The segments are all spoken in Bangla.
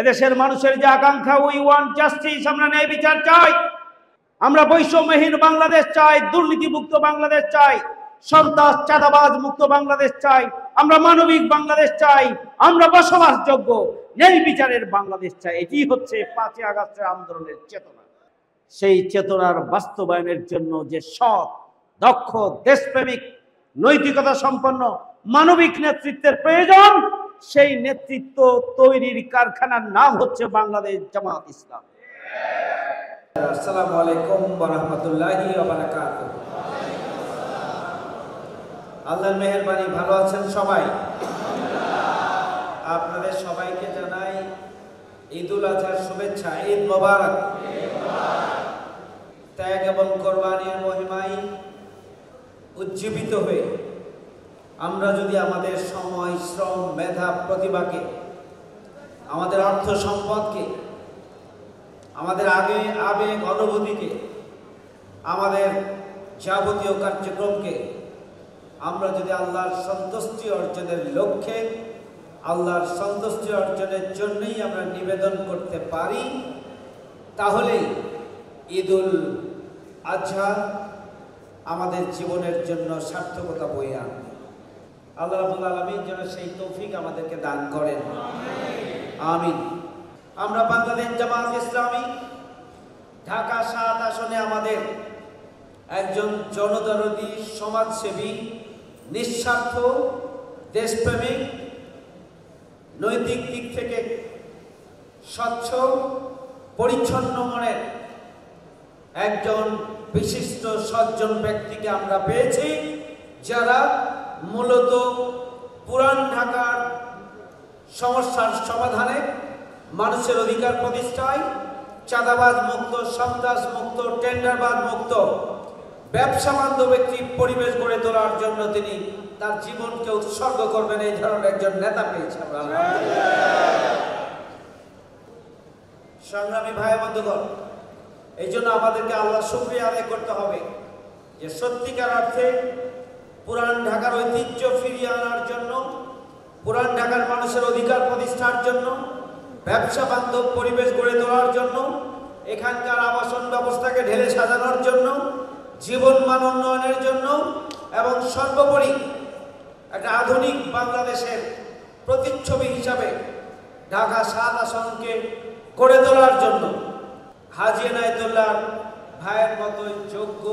এদেশের মানুষের যে আকাঙ্ক্ষা, উই ওয়ান্ট জাস্টিস, আমরা ন্যায় বিচার চাই, আমরা বৈষম্যহীন বাংলাদেশ চাই, দুর্নীতিমুক্ত বাংলাদেশ চাই, সন্ত্রাস চাঁদাবাজ মুক্ত বাংলাদেশ চাই, আমরা মানবিক বাংলাদেশ চাই, আমরা বসবাসযোগ্য ন্যায় বিচারের বাংলাদেশ চাই। এটি হচ্ছে 5ই আগস্টের আন্দোলনের চেতনা। সেই চেতনার বাস্তবায়নের জন্য যে সৎ, দক্ষ, দেশপ্রেমিক, নৈতিকতা সম্পন্ন মানবিক নেতৃত্বের প্রয়োজন, সেই নেতৃত্ব তৈরির কারখানার নাম হচ্ছে বাংলাদেশ জামাত ইসলাম। আসসালামু আলাইকুম ওয়া রাহমাতুল্লাহি ওয়া বারাকাতুহু। আল্লাহর মেহেরবানি, ভালো আছেন সবাই? আপনাদের সবাইকে জানাই ঈদুল আজহার শুভেচ্ছা। ঈদ মোবারক। ত্যাগ এবং কোরবানির মহিমায় উজ্জীবিত হয়ে আমরা যদি আমাদের সময়, শ্রম, মেধা, প্রতিভাকে, আমাদের অর্থ সম্পদকে, আমাদের আবেগ অনুভূতিকে, আমাদের যাবতীয় কার্যক্রমকে আমরা যদি আল্লাহর সন্তুষ্টি অর্জনের লক্ষ্যে, আল্লাহর সন্তুষ্টি অর্জনের জন্যই আমরা নিবেদন করতে পারি, তাহলেই ঈদুল আজহা আমাদের জীবনের জন্য সার্থকতা বয়ে আনবে। আল্লাহ রাব্বুল আলামিন যেন সেই তৌফিক আমাদেরকে দান করেন, আমিন। আমরা বাংলাদেশ জামাত ইসলামী ঢাকা 7 আসনে আমাদের একজন জনদরদী, সমাজসেবী, নিঃস্বার্থ, দেশপ্রেমিক, নৈতিক দিক থেকে স্বচ্ছ, পরিচ্ছন্ন মনের একজন বিশিষ্ট সজ্জন ব্যক্তিকে আমরা পেয়েছি, যারা মূলত পুরান ঢাকার সমস্যার সমাধানে, মানুষের অধিকার প্রতিষ্ঠায়, চাঁদাবাজ মুক্ত, সন্ত্রাস মুক্ত, টেন্ডারবাজ মুক্ত, ব্যবসা বান্ধব একটি পরিবেশ গড়ে তোলার জন্য তিনি তার জীবনকে উৎসর্গ করবেন, এই ধরনের একজন নেতা পেয়েছে। সংগ্রামী ভাই বন্ধুগণ, এই জন্য আমাদেরকে আল্লাহর শুকরিয়া আদায় করতে হবে যে সত্যিকার অর্থে পুরান ঢাকার ঐতিহ্য ফিরিয়ে আনার জন্য, পুরান ঢাকার মানুষের অধিকার প্রতিষ্ঠার জন্য, ব্যবসা বান্ধব পরিবেশ গড়ে তোলার জন্য, এখানকার আবাসন ব্যবস্থাকে ঢেলে সাজানোর জন্য, জীবন মান উন্নয়নের জন্য এবং সর্বোপরি একটা আধুনিক বাংলাদেশের প্রতিচ্ছবি হিসাবে ঢাকা 7 আসনকে গড়ে তোলার জন্য হাজী এনায়েতুল্লাহ ভাইয়ের মতো যোগ্য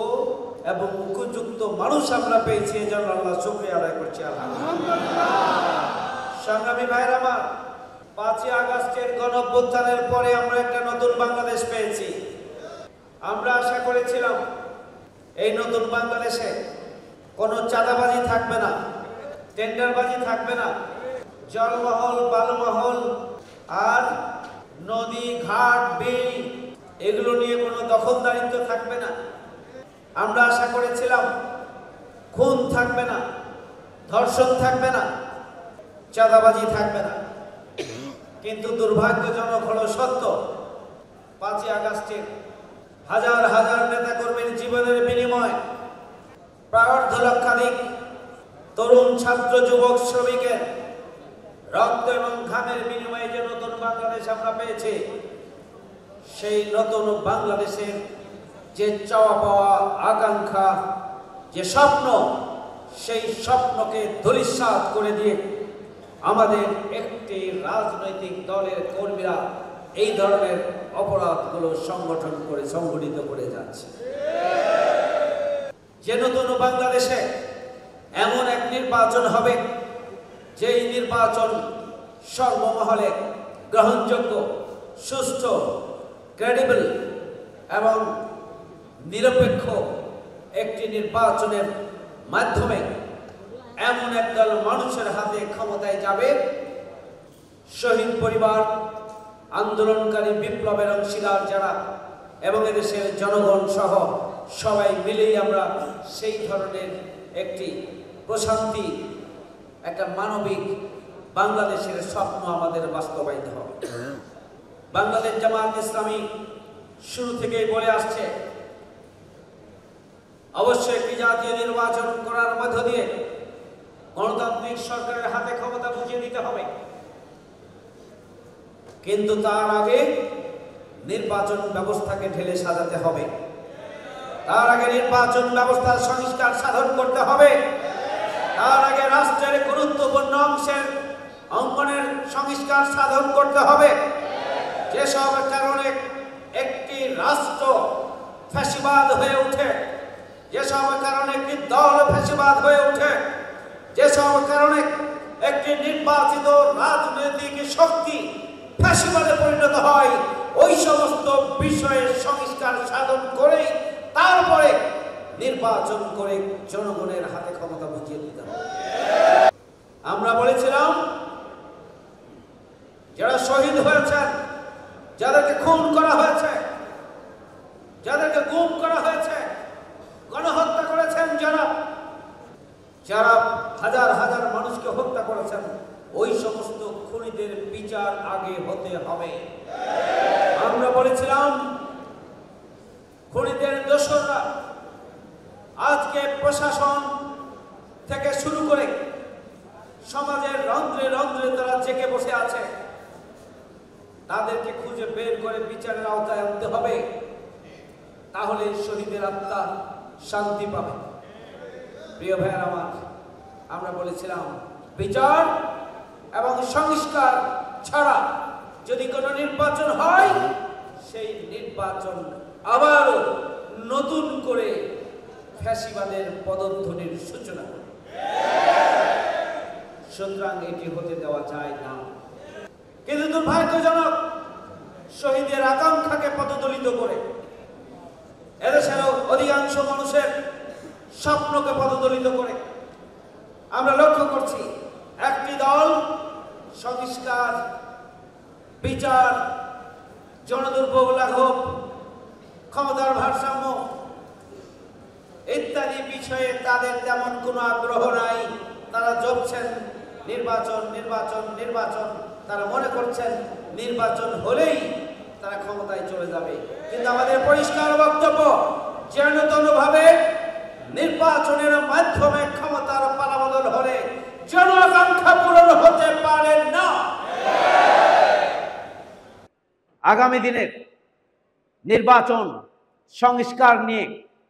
এবং উপযুক্ত মানুষ আমরা পেয়েছি। এই জন্য আল্লাহ শুকরিয়া আদায় করছি, আলহামদুলিল্লাহ। সংগ্রামী ভাইয়ের আমার, 5ই আগস্টের গণঅভ্যুত্থানের পরে আমরা একটা নতুন বাংলাদেশ পেয়েছি। আমরা আশা করেছিলাম এই নতুন বাংলাদেশে কোনো চাঁদাবাজি থাকবে না, টেন্ডারবাজি থাকবে না, জলমহল, বালুমহল আর নদী, ঘাট, বিল এগুলো নিয়ে কোনো দখলদারিত্ব থাকবে না। আমরা আশা করেছিলাম খুন থাকবে না, ধর্ষণ থাকবে না, চাঁদাবাজি থাকবে না। কিন্তু দুর্ভাগ্যজনক হলো সত্য, 5ই আগস্টে হাজার হাজার নেতাকর্মীর জীবনের বিনিময়, প্রায় 1.5 লক্ষাধিক তরুণ, ছাত্র, যুবক, শ্রমিকের রক্ত এবং ঘামের বিনিময়ে যে নতুন বাংলাদেশ আমরা পেয়েছি, সেই নতুন বাংলাদেশের যে চাওয়া পাওয়া, আকাঙ্ক্ষা, যে স্বপ্ন, সেই স্বপ্নকে ধূলিসাৎ করে দিয়ে আমাদের একটি রাজনৈতিক দলের কর্মীরা এই ধরনের অপরাধগুলো সংগঠিত করে যাচ্ছে। যে নতুন বাংলাদেশে এমন এক নির্বাচন হবে, যেই নির্বাচন সর্বমহলে গ্রহণযোগ্য, সুষ্ঠু, ক্রেডিবল এবং নিরপেক্ষ একটি নির্বাচনের মাধ্যমে এমন একদল মানুষের হাতে ক্ষমতায় যাবে, শহীদ পরিবার, আন্দোলনকারী, বিপ্লবের অংশীদার যারা এবং এদেশের জনগণ সহ সবাই মিলেই আমরা সেই ধরনের একটি প্রশান্তি, একটা মানবিক বাংলাদেশের স্বপ্ন আমাদের বাস্তবায়িত হবে। বাংলাদেশ জামাত ইসলামী শুরু থেকেই বলে আসছে, অবশ্যই একটি জাতীয় নির্বাচন করার মধ্য দিয়ে গণতান্ত্রিক সরকারের হাতে ক্ষমতা বুঝিয়ে দিতে হবে। কিন্তু তার আগে নির্বাচন ব্যবস্থাকে ঢেলে সাজাতে হবে। তার আগে নির্বাচন ব্যবস্থার সংস্কার সাধন করতে হবে। তার আগে রাষ্ট্রের গুরুত্বপূর্ণ অঙ্গনের সংস্কার সাধন করতে হবে। যেসব কারণে একটি রাষ্ট্র ফ্যাসিবাদ হয়ে ওঠে, যেসব কারণে একটি দল ফ্যাসিবাদ হয়ে ওঠে, যেসব কারণে একটি নির্বাচিত রাজনৈতিক শক্তি ফ্যাসিবাদে পরিণত হয়, ওই সমস্ত বিষয়ের সংস্কার সাধন করে তারপরে নির্বাচন করে জনগণের হাতে ক্ষমতা বুঝিয়ে দিতে হবে। আমরা বলেছিলাম যারা শহীদ হয়েছেন, যাদেরকে খুন করা হয়েছে, যাদেরকে গুম করা হয়েছে, গণহত্যা করেছেন, যারা হাজার হাজার মানুষকে হত্যা করেছেন, ওই সমস্ত খুনিদের বিচার আগে হতে হবে। আমরা বলেছিলাম খুনিদের দোষররা আজকে প্রশাসন থেকে শুরু করে সমাজের রন্ধ্রে রন্ধ্রে তারা জেগে বসে আছে, তাদেরকে খুঁজে বের করে বিচারের আওতায় আনতে হবে। তাহলে শহীদের আত্মা শান্তি পাবে। প্রিয় ভাইয়ের আমার, আমরা বলেছিলাম বিচার এবং সংস্কার ছাড়া যদি কোনো নির্বাচন হয়, সেই নির্বাচন আবারও নতুন করে ফ্যাসিবাদের পদধ্বনির সূচনা করে। সুতরাং এটি হতে দেওয়া যায় না। কিন্তু দুর্ভাগ্যজনক, শহীদের আকাঙ্ক্ষাকে পদদলিত করে এদেশের অধিকাংশ মানুষের স্বপ্নকে পদদলিত করে আমরা লক্ষ্য করছি একটি দল সংস্কার, বিচার, জনদুর্ভোগ লাঘব, ক্ষমতার ভারসাম্য ইত্যাদি বিষয়ে তাদের তেমন কোনো আগ্রহ নাই। তারা জপছেন নির্বাচন নির্বাচন নির্বাচন। তারা মনে করছেন নির্বাচন হলেই তারা ক্ষমতায় চলে যাবে। কিন্তু আমাদের পরিষ্কার বক্তব্য, যেন ভাবে নির্বাচনের মাধ্যমে ক্ষমতার পালাবদল হলে জন আকাঙ্ক্ষা পূরণ হতে পারে না। আগামী দিনের নির্বাচন সংস্কার নিয়ে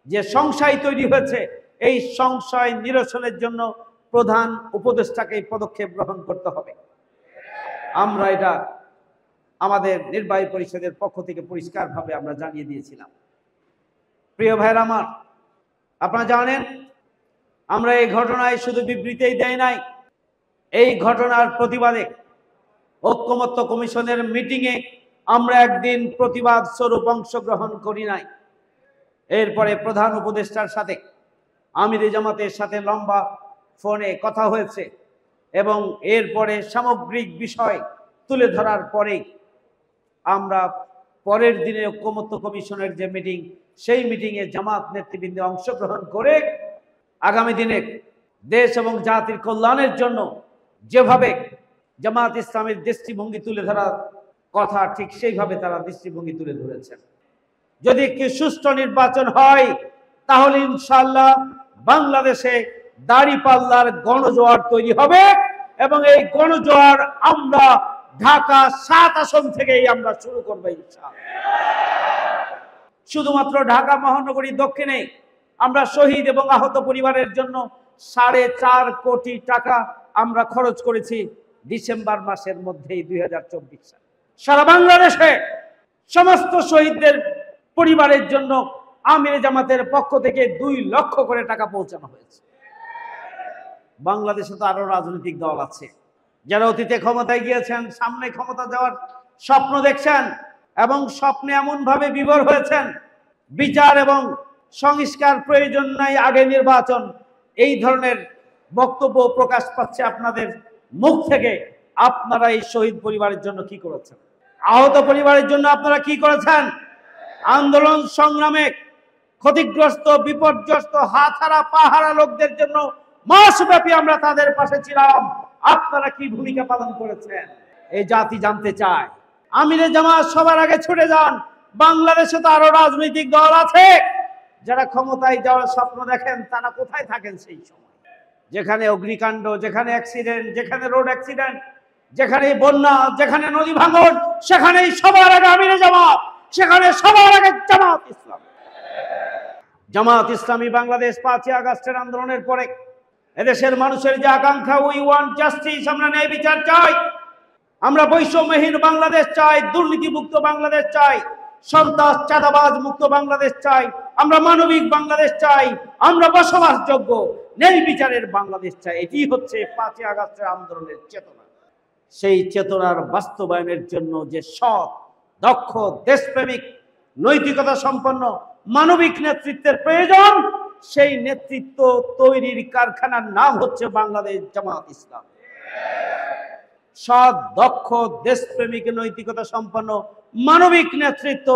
যে সংশয় তৈরি হয়েছে, এই সংশয় নিরসনের জন্য প্রধান উপদেষ্টাকে পদক্ষেপ গ্রহণ করতে হবে। আমরা এটা আমাদের নির্বাহী পরিষদের পক্ষ থেকে পরিষ্কারভাবে আমরা জানিয়ে দিয়েছিলাম। প্রিয় ভাইরা আমার, আপনারা জানেন আমরা এই ঘটনায় শুধু বিবৃতিই দেয় নাই, এই ঘটনার প্রতিবাদে ঐক্যমত্য কমিশনের মিটিংয়ে আমরা একদিন প্রতিবাদ স্বরূপ অংশগ্রহণ করি নাই। এরপরে প্রধান উপদেষ্টার সাথে আমিরে জামাতের সাথে লম্বা ফোনে কথা হয়েছে এবং এরপরে সামগ্রিক বিষয় তুলে ধরার পরে আমরা পরের দিনে ঐক্যমত্য কমিশনের যে মিটিং, সেই মিটিংয়ে জামাত নেতৃবৃন্দ অংশগ্রহণ করে আগামী দিনে দেশ এবং জাতির কল্যাণের জন্য যেভাবে জামাত ইসলামের দৃষ্টিভঙ্গি তুলে ধরার কথা, ঠিক সেইভাবে তারা দৃষ্টিভঙ্গি তুলে ধরেছেন। যদি একটি সুষ্ঠু নির্বাচন হয়, তাহলে ইনশাআল্লাহ বাংলাদেশে দাঁড়িপাল্লার গণজোয়ার তৈরি হবে এবং এই গণজোয়ার আমরা ঢাকা 7 আসন থেকেই আমরা শুরু করবো ইনশাআল্লাহ। শুধুমাত্র ঢাকা মহানগরী দক্ষিণে আমরা শহীদ এবং আহত পরিবারের জন্য 4.5 কোটি টাকা আমরা খরচ করেছি ডিসেম্বর মাসের মধ্যেই 2024 সালে। সারা বাংলাদেশে সমস্ত শহীদদের পরিবারের জন্য আমিরে জামাতের পক্ষ থেকে 2 লক্ষ করে টাকা পৌঁছানো হয়েছে। বাংলাদেশে তো আরো রাজনৈতিক দল আছে যারা অতীতে ক্ষমতায় গিয়েছেন, সামনে ক্ষমতা যাওয়ার স্বপ্ন দেখছেন এবং স্বপ্নে এমন ভাবে বিভোর হয়েছেন বিচার এবং সংস্কার প্রয়োজন নাই, আগে নির্বাচন, এই ধরনের বক্তব্য প্রকাশ পাচ্ছে আপনাদের মুখ থেকে। আপনারা এই শহীদ পরিবারের জন্য কি করেছেন? আহত পরিবারের জন্য আপনারা কি করেছেন? আন্দোলন সংগ্রামে ক্ষতিগ্রস্ত, বিপর্যস্ত, হাতহারা পাহারা লোকদের জন্য মাসব্যাপী আমরা তাদের পাশে ছিলাম। আপনারা কি ভূমিকা পালন করেছেন? এই জাতি জানতে চায়। আমিরে জামাত সবার আগে ছুটে যান। বাংলাদেশে তো আরো রাজনৈতিক দল আছে যারা ক্ষমতায় যাওয়ার স্বপ্ন দেখেন, তারা কোথায় থাকেন সেই সময়? যেখানে অগ্নিকাণ্ড, যেখানে অ্যাক্সিডেন্ট, যেখানে রোড অ্যাক্সিডেন্ট, যেখানে বন্যা, যেখানে নদী ভাঙন, সেখানেই সবার আগে আমিরে জামাত, সেখানে সবার আগে জামাত ইসলাম। জামাত ইসলামী বাংলাদেশ 5ই আগস্টের আন্দোলনের পরে এদেশের মানুষের যে আকাঙ্ক্ষা, উই ওয়ান্ট জাস্টিস, আমরা ন্যায় বিচার চাই, আমরা বৈষম্যহীন বাংলাদেশ চাই, দুর্নীতিমুক্ত বাংলাদেশ চাই, সন্ত্রাস চাঁদাবাজ মুক্ত বাংলাদেশ চাই, আমরা মানবিক বাংলাদেশ চাই, আমরা বসবাসযোগ্য ন্যায় বিচারের বাংলাদেশ চাই। এটি হচ্ছে 5ই আগস্টের আন্দোলনের চেতনা। সেই চেতনার বাস্তবায়নের জন্য যে সৎ, দক্ষ, দেশপ্রেমিক, নৈতিকতা সম্পন্ন মানবিক নেতৃত্বের প্রয়োজন, সেই নেতৃত্ব তৈরির কারখানার নাম হচ্ছে বাংলাদেশ জামাত ইসলাম। সৎ, দক্ষ, দেশপ্রেমিক, নৈতিকতা সম্পন্ন মানবিক নেতৃত্ব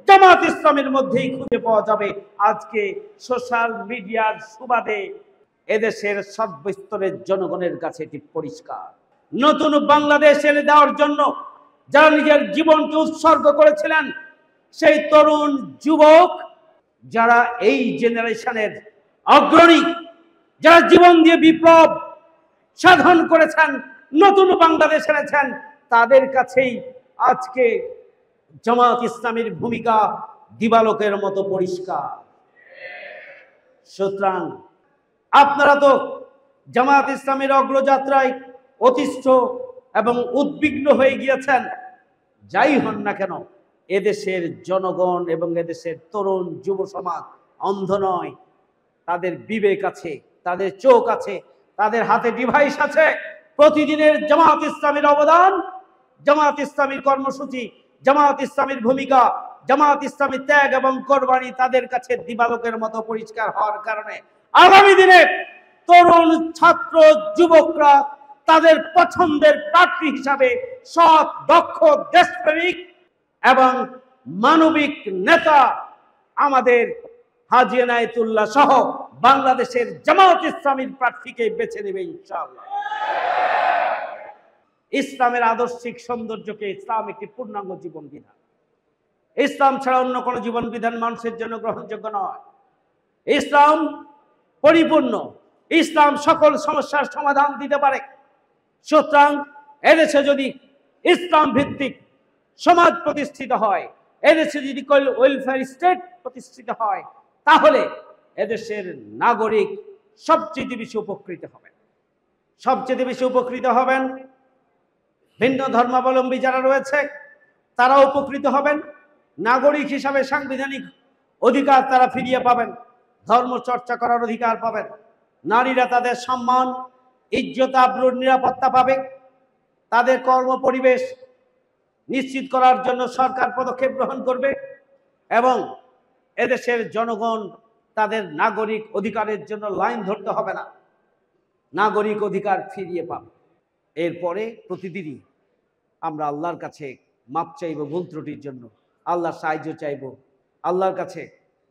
জামাত ইসলামের মধ্যেই খুঁজে পাওয়া যাবে। আজকে সোশ্যাল মিডিয়ার সুবাদে এদেশের সর্বস্তরের জনগণের কাছে এটি পরিষ্কার। নতুন বাংলাদেশ এনে দেওয়ার জন্য যারা নিজের জীবনকে উৎসর্গ করেছিলেন, সেই তরুণ যুবক যারা এই জেনারেশনের অগ্রণী, যারা জীবন দিয়ে বিপ্লব সাধন করেছেন, নতুন বাংলাদেশ এনেছেন, তাদের কাছেই আজকে জামাত ইসলামের ভূমিকা দিবালোকের মতো পরিষ্কার। সুতরাং আপনারা তো জামাত ইসলামের অগ্রযাত্রায় অতিষ্ঠ এবং উদ্বিগ্ন হয়ে গিয়েছেন। যাই হন না কেন, এদেশের জনগণ এবং এদেশের তরুণ যুব সমাজ অন্ধ নয়, তাদের বিবেক আছে, তাদের চোখ আছে, তাদের হাতে ডিভাইস আছে। প্রতিদিনের জামাত ইসলামের অবদান, জামাত ইসলামীর কর্মসূচি, জামাত ইসলামীর ভূমিকা, জামাত ইসলামী ত্যাগ এবং কোরবানি তাদের কাছে দিবালোকের মতো পরিষ্কার হওয়ার কারণে আগামী দিনে তরুণ ছাত্র যুবকরা তাদের পছন্দের প্রার্থী হিসাবে সৎ, দক্ষ, দেশপ্রেমিক এবং মানবিক নেতা আমাদের হাজী এনায়েতুল্লাহ সহ বাংলাদেশের জামাত ইসলামীর প্রার্থীকে বেছে নেবে ইনশাআল্লাহ। ইসলামের আদর্শিক সৌন্দর্যকে, ইসলাম একটি পূর্ণাঙ্গ জীবন বিধান। ইসলাম ছাড়া অন্য কোনো জীবন বিধান মানুষের জন্য গ্রহণযোগ্য নয়। ইসলাম পরিপূর্ণ, ইসলাম সকল সমস্যার সমাধান দিতে পারে। সুতরাং এদেশে যদি ইসলাম ভিত্তিক সমাজ প্রতিষ্ঠিত হয়, এদেশে যদি ওয়েলফেয়ার স্টেট প্রতিষ্ঠিত হয়, তাহলে এদেশের নাগরিক সবচেয়ে বেশি উপকৃত হবেন। সবচেয়ে বেশি উপকৃত হবেন ভিন্ন ধর্মাবলম্বী যারা রয়েছে, তারা উপকৃত হবেন। নাগরিক হিসাবে সাংবিধানিক অধিকার তারা ফিরিয়ে পাবেন, ধর্ম চর্চা করার অধিকার পাবেন, নারীরা তাদের সম্মান, ইজ্জত, আবরুর, নিরাপত্তা পাবে, তাদের কর্ম পরিবেশ নিশ্চিত করার জন্য সরকার পদক্ষেপ গ্রহণ করবে এবং এদেশের জনগণ তাদের নাগরিক অধিকারের জন্য লাইন ধরতে হবে না, নাগরিক অধিকার ফিরিয়ে পাবে। এরপরে প্রতিদিনই আমরা আল্লাহর কাছে মাপ চাইব ভুল ত্রুটির জন্য, আল্লাহর সাহায্য চাইব, আল্লাহর কাছে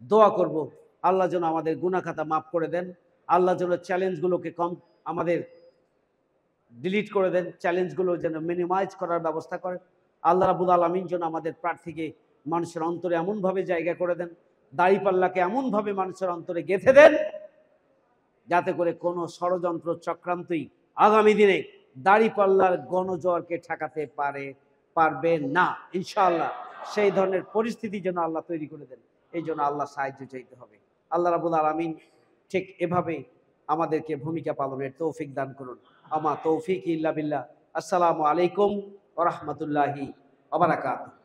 দোয়া করব আল্লাহ যেন আমাদের গুনাহ খাতা মাফ করে দেন, আল্লাহ যেন চ্যালেঞ্জগুলোকে আমাদের ডিলিট করে দেন, চ্যালেঞ্জগুলো যেন মিনিমাইজ করার ব্যবস্থা করেন। আল্লাহ রাব্বুল আলামিন যেন আমাদের প্রার্থীকে মানুষের অন্তরে এমনভাবে জায়গা করে দেন, দাড়িপাল্লাকে এমনভাবে মানুষের অন্তরে গেঁথে দেন, যাতে করে কোনো ষড়যন্ত্র চক্রান্তই আগামী দিনে দাড়িপাল্লার গণজোয়ারকে ঠেকাতে পারবে না ইনশাআল্লাহ। সেই ধরনের পরিস্থিতি যেন আল্লাহ তৈরি করে দেন, এই জন্য আল্লাহ সাহায্য চাইতে হবে। আল্লাহ রাব্বুল আলামিন ঠিক এভাবে আমাদেরকে ভূমিকা পালনের তৌফিক দান করুন। আমা তৌফিক ইল্লা বিল্লাহ। আসসালামু আলাইকুম ওয়া রাহমাতুল্লাহি ওয়া বারাকাতুহু।